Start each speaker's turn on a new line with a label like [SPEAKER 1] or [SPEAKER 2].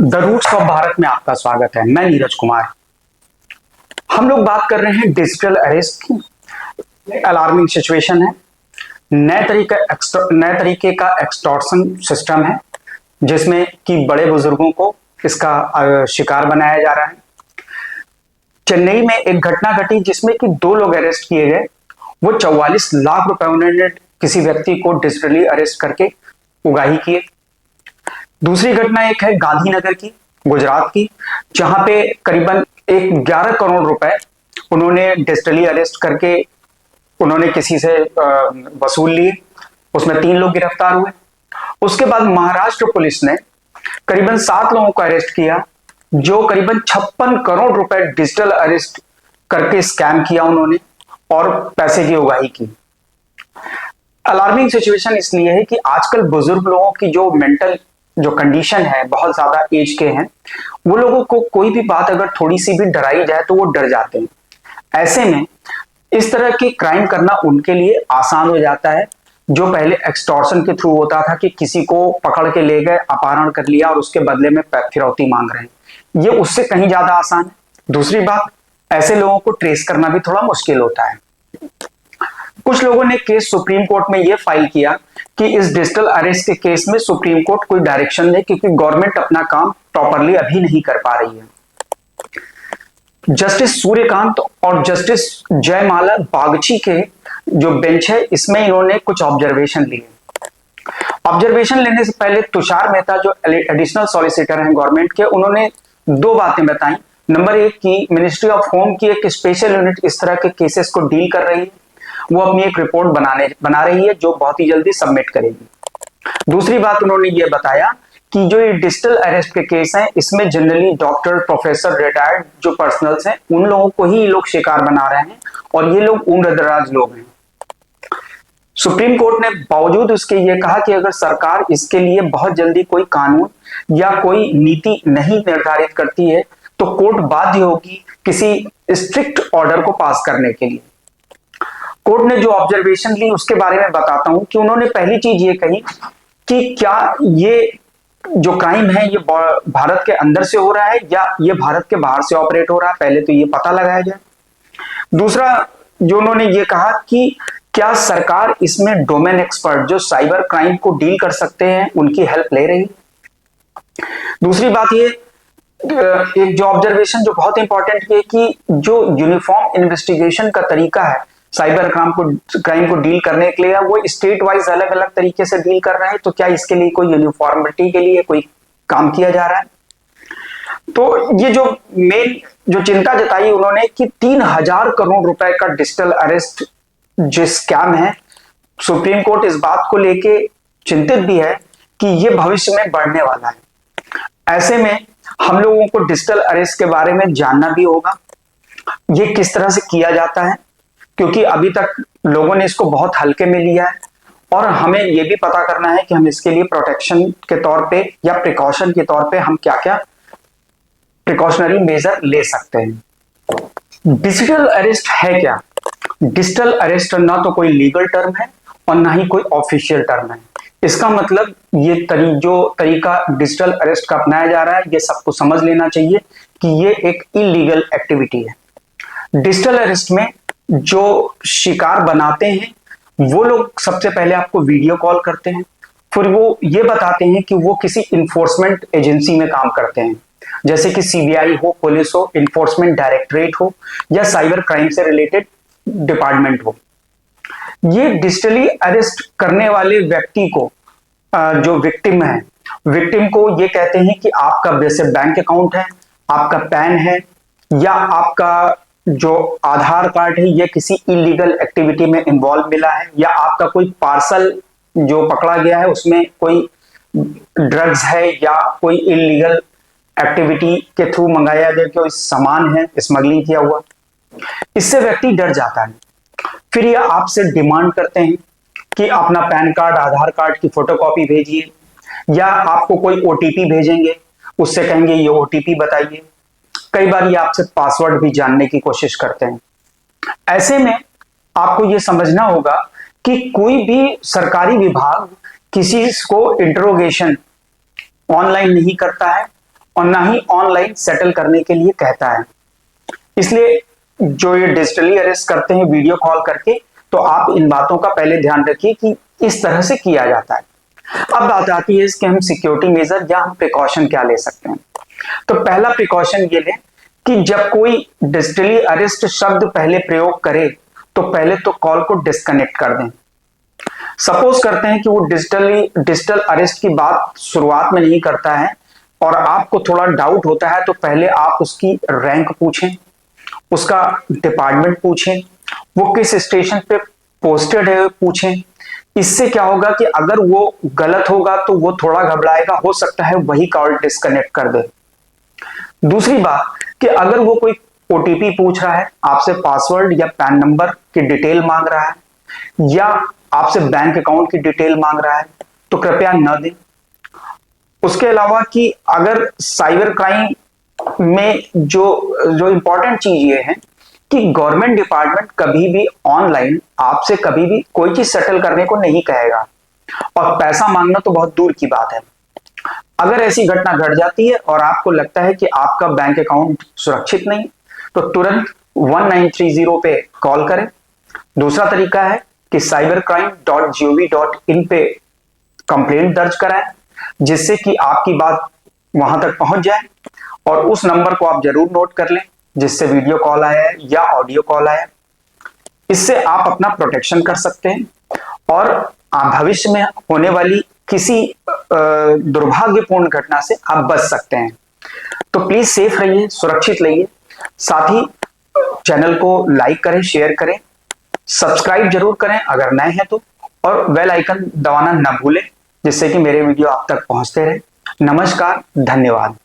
[SPEAKER 1] The roots of Bharat में आपका स्वागत है। मैं नीरज कुमार। हम लोग बात कर रहे हैं डिजिटल अरेस्ट की। अलार्मिंग सिचुएशन है। नए तरीके का एक्सटॉर्शन सिस्टम है जिसमें कि बड़े बुजुर्गों को इसका शिकार बनाया जा रहा है। चेन्नई में एक घटना घटी जिसमें कि 2 लोग अरेस्ट किए गए। वो 44 लाख रुपए उन्होंने किसी व्यक्ति को डिजिटली अरेस्ट करके उगाही किए। दूसरी घटना एक है गांधीनगर की, गुजरात की, जहां पे करीबन 11 करोड़ रुपए उन्होंने डिजिटली अरेस्ट करके उन्होंने किसी से वसूल लिए। उसमें 3 लोग गिरफ्तार हुए। उसके बाद महाराष्ट्र पुलिस ने करीबन 7 लोगों को अरेस्ट किया जो करीबन 56 करोड़ रुपए डिजिटल अरेस्ट करके स्कैम किया उन्होंने और पैसे की उगाही की। अलार्मिंग सिचुएशन इसलिए है कि आजकल बुजुर्ग लोगों की जो मेंटल कंडीशन है, बहुत ज्यादा एज के हैं, वो लोगों को कोई भी बात अगर थोड़ी सी भी डराई जाए तो वो डर जाते हैं। ऐसे में इस तरह के क्राइम करना उनके लिए आसान हो जाता है। जो पहले एक्सटॉर्शन के थ्रू होता था कि किसी को पकड़ के ले गए, अपहरण कर लिया और उसके बदले में फिरौती मांग रहे हैं, ये उससे कहीं ज्यादा आसान है। दूसरी बात, ऐसे लोगों को ट्रेस करना भी थोड़ा मुश्किल होता है। कुछ लोगों ने केस सुप्रीम कोर्ट में यह फाइल किया कि इस डिजिटल अरेस्ट के केस में सुप्रीम कोर्ट कोई डायरेक्शन दे, क्योंकि गवर्नमेंट अपना काम प्रॉपरली अभी नहीं कर पा रही है। जस्टिस सूर्यकांत और जस्टिस जयमाला बागची के जो बेंच है, इसमें इन्होंने कुछ ऑब्जर्वेशन लिए। ऑब्जर्वेशन लेने से पहले तुषार मेहता जो एडिशनल सॉलिसिटर हैं गवर्नमेंट के, उन्होंने 2 बातें बताई। नंबर 1 की मिनिस्ट्री ऑफ होम की एक स्पेशल यूनिट इस तरह के केसेस को डील कर रही है। वो अपनी एक रिपोर्ट बना रही है जो बहुत ही जल्दी सबमिट करेगी। दूसरी बात उन्होंने ये बताया कि जो ये डिजिटल अरेस्ट के केस हैं, इसमें जनरली डॉक्टर, प्रोफेसर, रिटायर्ड जो पर्सनल्स हैं, उन लोगों को ही लोग शिकार बना रहे हैं और ये लोग उम्रदराज लोग हैं। सुप्रीम कोर्ट ने बावजूद उसके ये कहा कि अगर सरकार इसके लिए बहुत जल्दी कोई कानून या कोई नीति नहीं निर्धारित करती है तो कोर्ट बाध्य होगी किसी स्ट्रिक्ट ऑर्डर को पास करने के लिए। कोर्ट ने जो ऑब्जर्वेशन ली उसके बारे में बताता हूं कि उन्होंने पहली चीज ये कही कि क्या ये जो क्राइम है ये भारत के अंदर से हो रहा है या ये भारत के बाहर से ऑपरेट हो रहा है, पहले तो ये पता लगाया जाए। दूसरा जो उन्होंने ये कहा कि क्या सरकार इसमें डोमेन एक्सपर्ट जो साइबर क्राइम को डील कर सकते हैं उनकी हेल्प ले रही है। दूसरी बात ये एक जो ऑब्जर्वेशन जो बहुत इंपॉर्टेंट है कि जो यूनिफॉर्म इन्वेस्टिगेशन का तरीका है साइबर क्राइम को डील करने के लिए, वो स्टेट वाइज अलग अलग तरीके से डील कर रहे हैं। तो क्या इसके लिए कोई यूनिफॉर्मिटी के लिए कोई काम किया जा रहा है? तो ये जो मेन जो चिंता जताई उन्होंने कि 3000 करोड़ रुपए का डिजिटल अरेस्ट जो स्कैम है, सुप्रीम कोर्ट इस बात को लेके चिंतित भी है कि ये भविष्य में बढ़ने वाला है। ऐसे में हम लोगों को डिजिटल अरेस्ट के बारे में जानना भी होगा, ये किस तरह से किया जाता है, क्योंकि अभी तक लोगों ने इसको बहुत हल्के में लिया है और हमें यह भी पता करना है कि हम इसके लिए प्रोटेक्शन के तौर पे या प्रिकॉशन के तौर पे हम क्या क्या प्रिकॉशनरी मेजर ले सकते हैं। डिजिटल अरेस्ट है क्या? डिजिटल अरेस्ट ना तो कोई लीगल टर्म है और ना ही कोई ऑफिशियल टर्म है। इसका मतलब ये जो तरीका डिजिटल अरेस्ट का अपनाया जा रहा है, ये सबको समझ लेना चाहिए कि ये एक इलीगल एक्टिविटी है। डिजिटल अरेस्ट में जो शिकार बनाते हैं वो लोग सबसे पहले आपको वीडियो कॉल करते हैं, फिर वो ये बताते हैं कि वो किसी इन्फोर्समेंट एजेंसी में काम करते हैं, जैसे कि सीबीआई हो, पुलिस हो, इन्फोर्समेंट डायरेक्टरेट हो या साइबर क्राइम से रिलेटेड डिपार्टमेंट हो। ये डिजिटली अरेस्ट करने वाले व्यक्ति को जो विक्टिम है, विक्टिम को ये कहते हैं कि आपका जैसे बैंक अकाउंट है, आपका पैन है या आपका जो आधार कार्ड है, ये किसी इलीगल एक्टिविटी में इन्वॉल्व मिला है, या आपका कोई पार्सल जो पकड़ा गया है उसमें कोई ड्रग्स है या कोई इलीगल एक्टिविटी के थ्रू मंगाया गया कोई सामान है, स्मगलिंग किया हुआ। इससे व्यक्ति डर जाता है। फिर ये आपसे डिमांड करते हैं कि अपना पैन कार्ड, आधार कार्ड की फोटोकॉपी भेजिए, या आपको कोई ओटीपी भेजेंगे, उससे कहेंगे ये ओटीपी बताइए। कई बार ये आपसे पासवर्ड भी जानने की कोशिश करते हैं। ऐसे में आपको ये समझना होगा कि कोई भी सरकारी विभाग किसी को इंटरोगेशन ऑनलाइन नहीं करता है और ना ही ऑनलाइन सेटल करने के लिए कहता है। इसलिए जो ये डिजिटली अरेस्ट करते हैं वीडियो कॉल करके, तो आप इन बातों का पहले ध्यान रखिए कि इस तरह से किया जाता है। अब बात आती है कि हम सिक्योरिटी मेजर या हम प्रिकॉशन क्या ले सकते हैं। तो पहला प्रिकॉशन ये लें कि जब कोई डिजिटली अरेस्ट शब्द पहले प्रयोग करे तो पहले तो कॉल को डिस्कनेक्ट कर दें। सपोज करते हैं कि वो डिजिटल अरेस्ट की बात शुरुआत में नहीं करता है और आपको थोड़ा डाउट होता है, तो पहले आप उसकी रैंक पूछें, उसका डिपार्टमेंट पूछें, वो किस स्टेशन पे पोस्टेड है पूछें। इससे क्या होगा कि अगर वो गलत होगा तो वो थोड़ा घबराएगा, हो सकता है वही कॉल डिस्कनेक्ट कर दे। दूसरी बात कि अगर वो कोई ओटीपी पूछ रहा है, आपसे पासवर्ड या पैन नंबर की डिटेल मांग रहा है या आपसे बैंक अकाउंट की डिटेल मांग रहा है, तो कृपया न दें। उसके अलावा कि अगर साइबर क्राइम में जो इंपॉर्टेंट चीज ये है कि गवर्नमेंट डिपार्टमेंट कभी भी ऑनलाइन आपसे कभी भी कोई चीज सेटल करने को नहीं कहेगा, और पैसा मांगना तो बहुत दूर की बात है। अगर ऐसी घटना घट जाती है और आपको लगता है कि आपका बैंक अकाउंट सुरक्षित नहीं, तो तुरंत 1930 पे कॉल करें। दूसरा तरीका है कि cybercrime.gov.in पे कंप्लेंट दर्ज कराएं, जिससे कि आपकी बात वहां तक पहुंच जाए। और उस नंबर को आप जरूर नोट कर लें जिससे वीडियो कॉल आया है या ऑडियो कॉल आया। इससे आप अपना प्रोटेक्शन कर सकते हैं और भविष्य में होने वाली किसी दुर्भाग्यपूर्ण घटना से आप बच सकते हैं। तो प्लीज सेफ रहिए, सुरक्षित रहिए। साथ ही चैनल को लाइक करें, शेयर करें, सब्सक्राइब जरूर करें अगर नए हैं तो, और बेल आइकन दबाना न भूलें जिससे कि मेरे वीडियो आप तक पहुंचते रहे। नमस्कार, धन्यवाद।